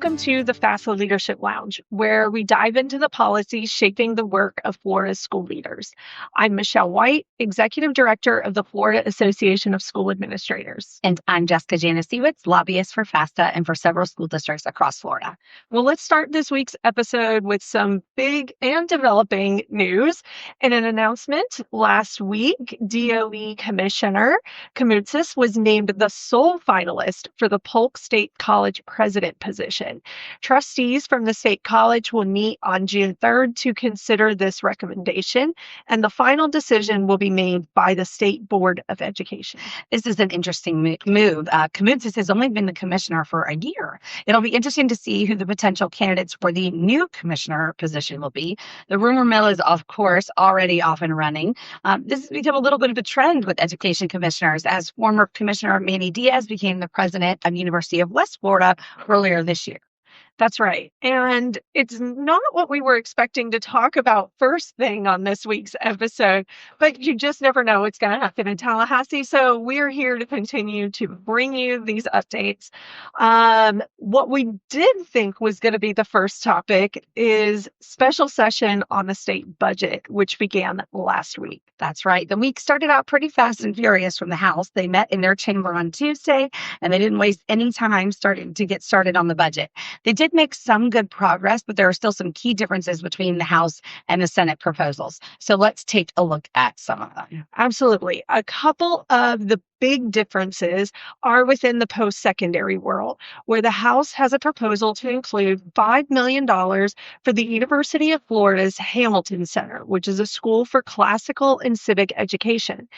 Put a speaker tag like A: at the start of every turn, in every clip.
A: welcome to the FAFSA Leadership Lounge, where we dive into the policies shaping the work of Florida's school leaders. I'm Michelle White, Executive Director of the Florida Association of School Administrators.
B: And I'm Jessica Janasiewicz, lobbyist for FAFSA and for several school districts across Florida.
A: Well, let's start this week's episode with some big and developing news. In an announcement last week, DOE Commissioner Kamoutsas was named the sole finalist for the Polk State College president position. Trustees from the state college will meet on June 3rd to consider this recommendation, and the final decision will be made by the State Board of Education.
B: This is an interesting move. Kamoutsas has only been the commissioner for a year. It'll be interesting to see who the potential candidates for the new commissioner position will be. The rumor mill is, of course, already off and running. This has become a little bit of a trend with education commissioners, as former Commissioner Manny Diaz became the president of University of West Florida earlier this year.
A: That's right. And it's not what we were expecting to talk about first thing on this week's episode, but you just never know what's going to happen in Tallahassee. So we're here to continue to bring you these updates. What we did think was going to be the first topic is special session on the state budget, which began last week.
B: That's right. The week started out pretty fast and furious from the House. They met in their chamber on Tuesday, and they didn't waste any time to get started on the budget. They did make some good progress, but there are still some key differences between the House and the Senate proposals. So let's take a look at some of them.
A: Absolutely. A couple of the big differences are within the post-secondary world, where the House has a proposal to include $5 million for the University of Florida's Hamilton Center, which is a school for classical and civic education,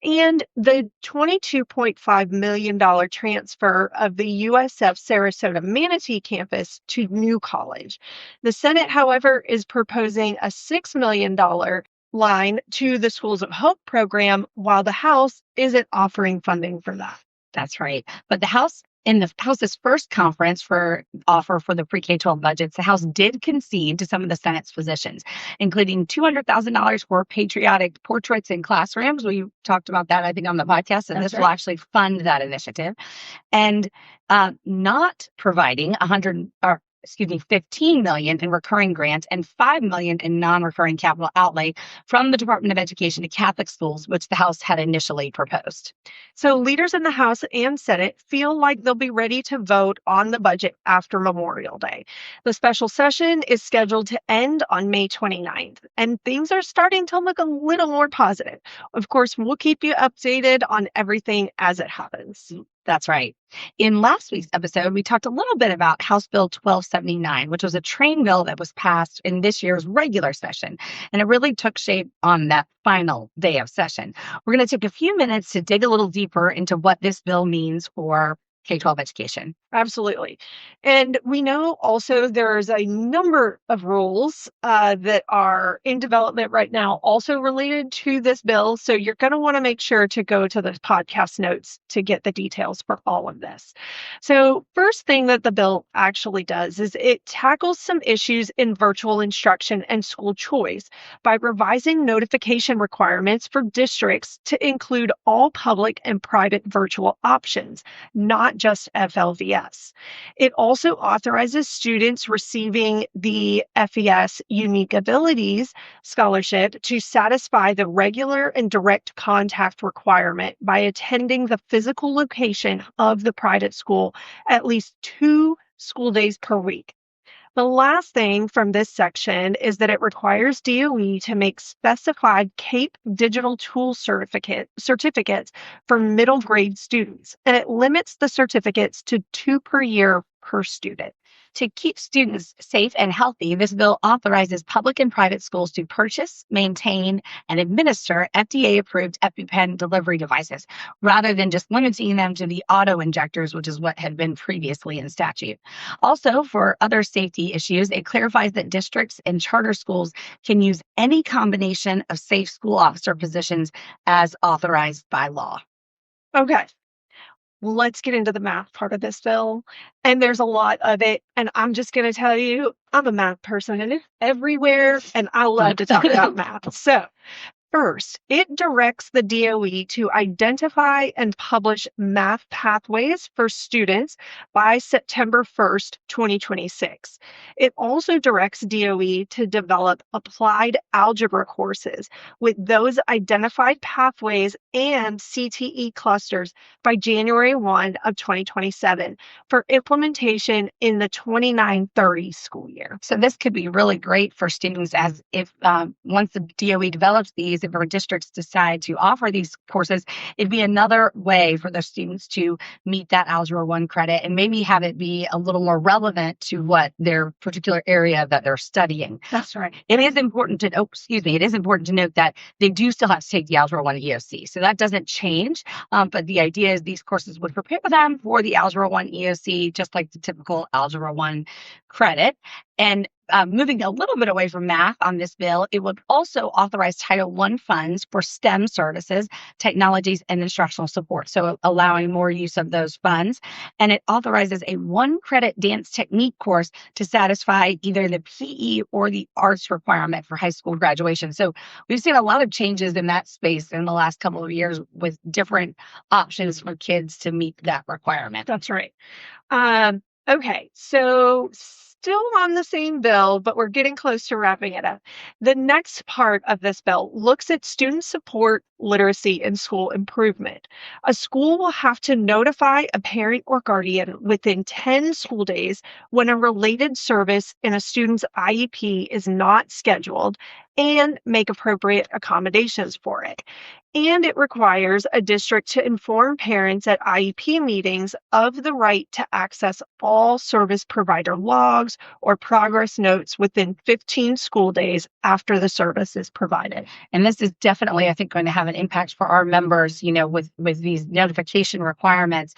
A: and the $22.5 million transfer of the USF Sarasota Manatee campus to New College. The Senate, however, is proposing a $6 million line to the Schools of Hope program, while the House isn't offering funding for that.
B: That's right. But in the House's first conference for offer for the pre-K-12 budgets, the House did concede to some of the Senate's positions, including $200,000 for patriotic portraits in classrooms. We talked about that, I think, on the podcast, and this will actually fund that initiative. And not providing $15 million in recurring grants and $5 million in non-recurring capital outlay from the Department of Education to Catholic schools, which the House had initially proposed.
A: So leaders in the House and Senate feel like they'll be ready to vote on the budget after Memorial Day. The special session is scheduled to end on May 29th, and things are starting to look a little more positive. Of course, we'll keep you updated on everything as it happens.
B: That's right. In last week's episode, we talked a little bit about House Bill 1279, which was a train bill that was passed in this year's regular session. And it really took shape on that final day of session. We're going to take a few minutes to dig a little deeper into what this bill means for K-12 education.
A: Absolutely. And we know also there's a number of rules that are in development right now, also related to this bill. So you're going to want to make sure to go to the podcast notes to get the details for all of this. So first thing that the bill actually does is it tackles some issues in virtual instruction and school choice by revising notification requirements for districts to include all public and private virtual options, not just FLVS. It also authorizes students receiving the FES Unique Abilities Scholarship to satisfy the regular and direct contact requirement by attending the physical location of the private school at least 2 school days per week. The last thing from this section is that it requires DOE to make specified CAPE digital tool certificates for middle grade students, and it limits the certificates to 2 per year per student.
B: To keep students safe and healthy, this bill authorizes public and private schools to purchase, maintain, and administer FDA-approved EpiPen delivery devices, rather than just limiting them to the auto injectors, which is what had been previously in statute. Also, for other safety issues, it clarifies that districts and charter schools can use any combination of safe school officer positions as authorized by law.
A: Okay. Let's get into the math part of this bill. And there's a lot of it. And I'm just going to tell you, I'm a math person everywhere, and I love to talk about math. So First, it directs the DOE to identify and publish math pathways for students by September 1st, 2026. It also directs DOE to develop applied algebra courses with those identified pathways and CTE clusters by January 1 of 2027 for implementation in the 29-30 school year.
B: So this could be really great for students as if once the DOE develops these, if our districts decide to offer these courses, it'd be another way for the students to meet that Algebra 1 credit and maybe have it be a little more relevant to what their particular area that they're studying.
A: That's right.
B: It is important to, it is important to note that they do still have to take the Algebra 1 EOC. So that doesn't change. But the idea is these courses would prepare them for the Algebra 1 EOC, just like the typical Algebra 1 credit. And moving a little bit away from math on this bill, it would also authorize Title I funds for STEM services, technologies, and instructional support. So allowing more use of those funds. And it authorizes a 1-credit dance technique course to satisfy either the PE or the arts requirement for high school graduation. So we've seen a lot of changes in that space in the last couple of years with different options for kids to meet that requirement.
A: That's right. Okay, so still on the same bill, but we're getting close to wrapping it up. The next part of this bill looks at student support, literacy, and school improvement. A school will have to notify a parent or guardian within 10 school days when a related service in a student's IEP is not scheduled and make appropriate accommodations for it. And it requires a district to inform parents at IEP meetings of the right to access all service provider logs or progress notes within 15 school days after the service is provided.
B: And this is definitely, I think, going to have an impact for our members, with these notification requirements.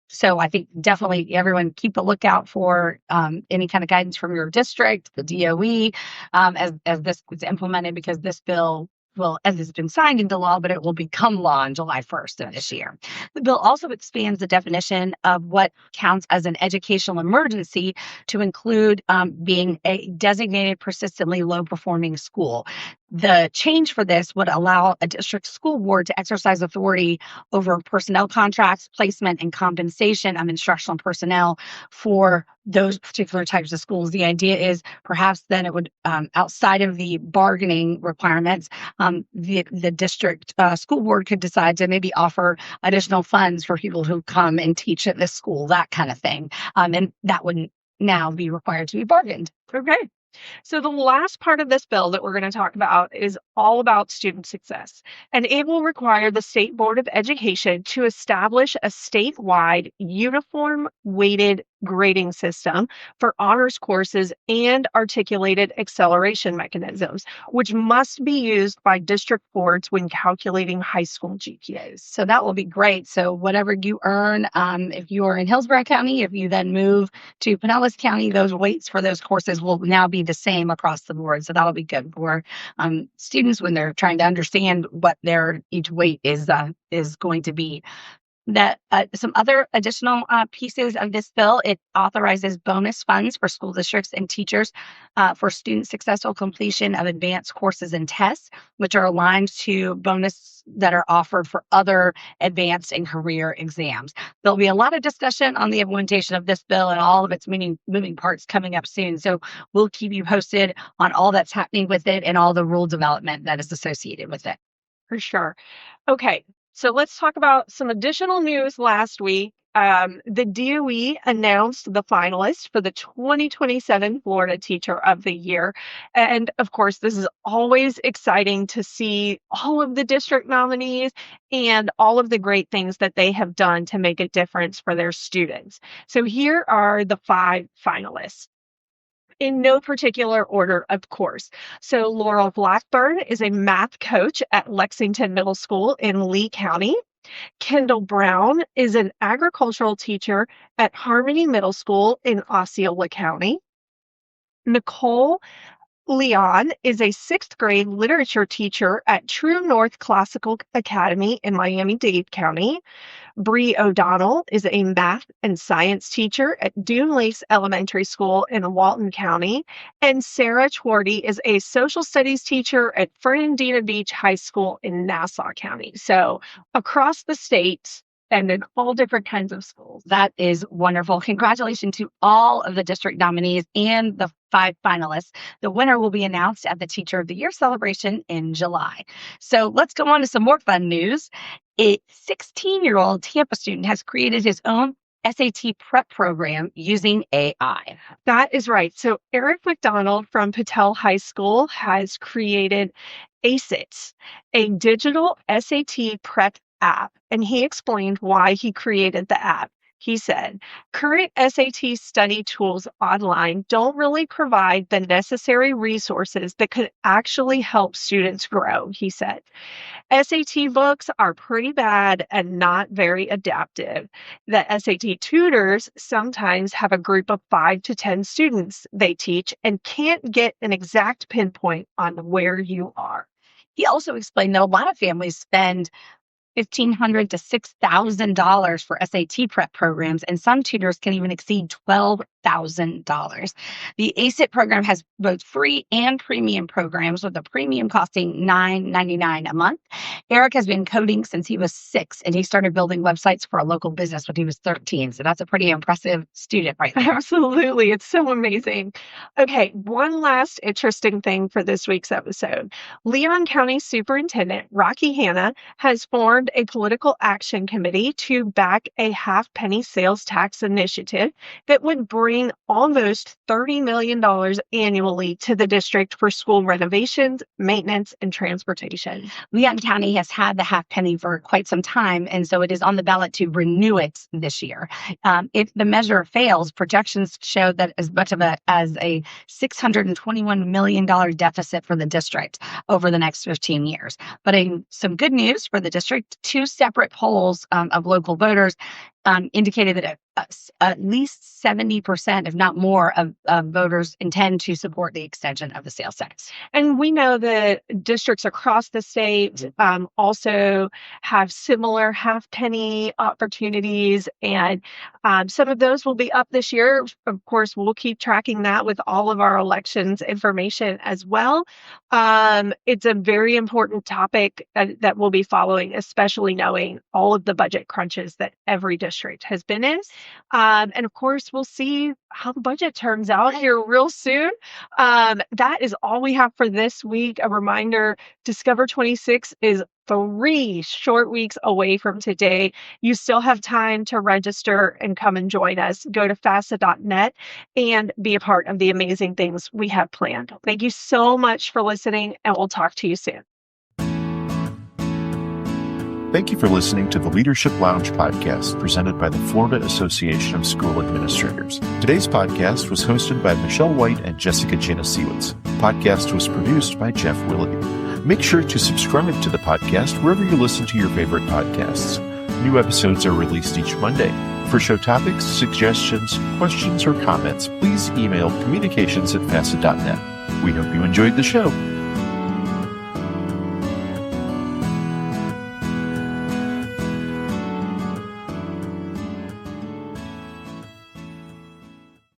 B: So I think definitely everyone keep a lookout for any kind of guidance from your district, the DOE, as this is implemented, because this bill will, as it's been signed into law, but it will become law on July 1st of this year. The bill also expands the definition of what counts as an educational emergency to include being a designated persistently low-performing school. The change for this would allow a district school board to exercise authority over personnel contracts, placement, and compensation of instructional personnel for those particular types of schools. The idea is perhaps then it would, outside of the bargaining requirements, the district school board could decide to maybe offer additional funds for people who come and teach at this school, that kind of thing. And that wouldn't now be required to be bargained.
A: Okay. So the last part of this bill that we're going to talk about is all about student success, and it will require the State Board of Education to establish a statewide uniform weighted grading system for honors courses and articulated acceleration mechanisms, which must be used by district boards when calculating high school GPAs.
B: So that will be great. So whatever you earn, if you are in Hillsborough County, if you then move to Pinellas County, those weights for those courses will now be the same across the board. So that'll be good for students when they're trying to understand what their each weight is going to be. That some other additional pieces of this bill, it authorizes bonus funds for school districts and teachers for student successful completion of advanced courses and tests, which are aligned to bonus that are offered for other advanced and career exams. There'll be a lot of discussion on the implementation of this bill and all of its moving parts coming up soon. So we'll keep you posted on all that's happening with it and all the rule development that is associated with it.
A: For sure. Okay, so let's talk about some additional news last week. The DOE announced the finalists for the 2027 Florida Teacher of the Year. And of course, this is always exciting to see all of the district nominees and all of the great things that they have done to make a difference for their students. So here are the 5 finalists. In no particular order, of course. So Laurel Blackburn is a math coach at Lexington Middle School in Lee County. Kendall Brown is an agricultural teacher at Harmony Middle School in Osceola County. Nicole Leon is a sixth grade literature teacher at True North Classical Academy in Miami-Dade County. Bree O'Donnell is a math and science teacher at Dune Lakes Elementary School in Walton County. And Sarah Twardy is a social studies teacher at Fernandina Beach High School in Nassau County. So across the state and in all different kinds of schools.
B: That is wonderful. Congratulations to all of the district nominees and the 5 finalists. The winner will be announced at the Teacher of the Year celebration in July. So let's go on to some more fun news. A 16-year-old Tampa student has created his own SAT prep program using AI.
A: That is right. So Eric McDonald from Patel High School has created ACEIT, a digital SAT prep app, and he explained why he created the app. He said, current SAT study tools online don't really provide the necessary resources that could actually help students grow, he said. SAT books are pretty bad and not very adaptive. The SAT tutors sometimes have a group of 5 to 10 students they teach and can't get an exact pinpoint on where you are.
B: He also explained that a lot of families spend $1,500 to $6,000 for SAT prep programs, and some tutors can even exceed $12,000. The ACEIT program has both free and premium programs, with the premium costing $9.99 a month. Eric has been coding since he was 6, and he started building websites for a local business when he was 13. So that's a pretty impressive student right there.
A: Absolutely. It's so amazing. Okay, one last interesting thing for this week's episode. Leon County Superintendent Rocky Hanna has formed a political action committee to back a half-penny sales tax initiative that would bring almost $30 million annually to the district for school renovations, maintenance, and transportation.
B: Leon County has had the half penny for quite some time, and so it is on the ballot to renew it this year. If the measure fails, projections show that as much of as a $621 million deficit for the district over the next 15 years. But some good news for the district: 2 separate polls of local voters indicated that at least 70%, if not more, of voters intend to support the extension of the sales tax.
A: And we know that districts across the state also have similar half-penny opportunities, and some of those will be up this year. Of course, we'll keep tracking that with all of our elections information as well. It's a very important topic that we'll be following, especially knowing all of the budget crunches that every district has been in. And of course, we'll see how the budget turns out here real soon. That is all we have for this week. A reminder, Discover 26 is 3 short weeks away from today. You still have time to register and come and join us. Go to FAFSA.net and be a part of the amazing things we have planned. Thank you so much for listening, and we'll talk to you soon.
C: Thank you for listening to the Leadership Lounge podcast presented by the Florida Association of School Administrators. Today's podcast was hosted by Michelle White and Jessica Janasiewicz. The podcast was produced by Jeff Willoughby. Make sure to subscribe to the podcast wherever you listen to your favorite podcasts. New episodes are released each Monday. For show topics, suggestions, questions, or comments, please email communications@FAFSA.net. We hope you enjoyed the show.